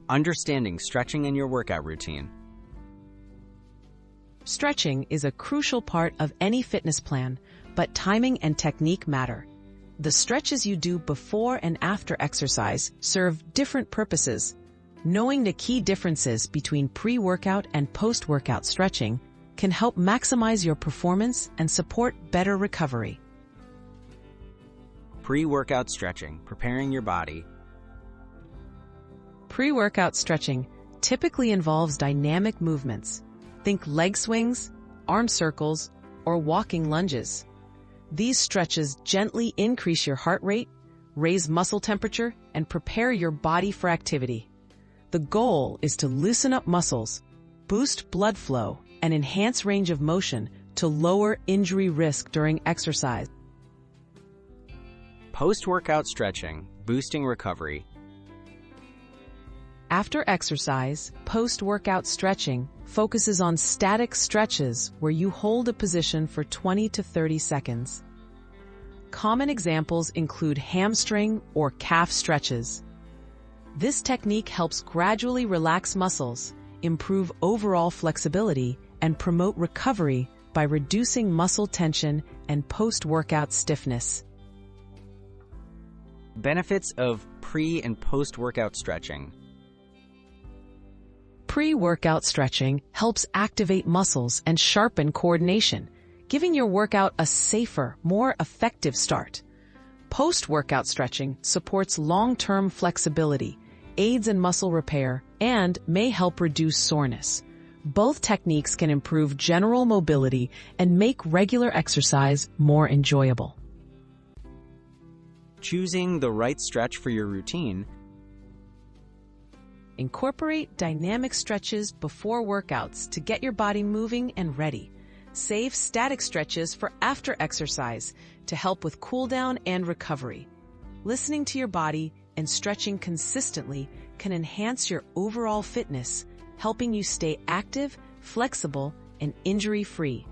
Understanding stretching in your workout routine. Stretching is a crucial part of any fitness plan, but timing and technique matter. The stretches you do before and after exercise serve different purposes. Knowing the key differences between pre-workout and post-workout stretching can help maximize your performance and support better recovery. Pre-workout stretching, preparing your body. Pre-workout stretching typically involves dynamic movements. Think leg swings, arm circles, or walking lunges. These stretches gently increase your heart rate, raise muscle temperature, and prepare your body for activity. The goal is to loosen up muscles, boost blood flow, and enhance range of motion to lower injury risk during exercise. Post-workout stretching, boosting recovery. After exercise, post-workout stretching focuses on static stretches where you hold a position for 20 to 30 seconds. Common examples include hamstring or calf stretches. This technique helps gradually relax muscles, improve overall flexibility, and promote recovery by reducing muscle tension and post-workout stiffness. Benefits of pre- and post-workout stretching. Pre-workout stretching helps activate muscles and sharpen coordination, giving your workout a safer, more effective start. Post-workout stretching supports long-term flexibility, aids in muscle repair, and may help reduce soreness. Both techniques can improve general mobility and make regular exercise more enjoyable. Choosing the right stretch for your routine. Incorporate dynamic stretches before workouts to get your body moving and ready. Save static stretches for after exercise to help with cool down and recovery. Listening to your body and stretching consistently can enhance your overall fitness, helping you stay active, flexible, and injury-free.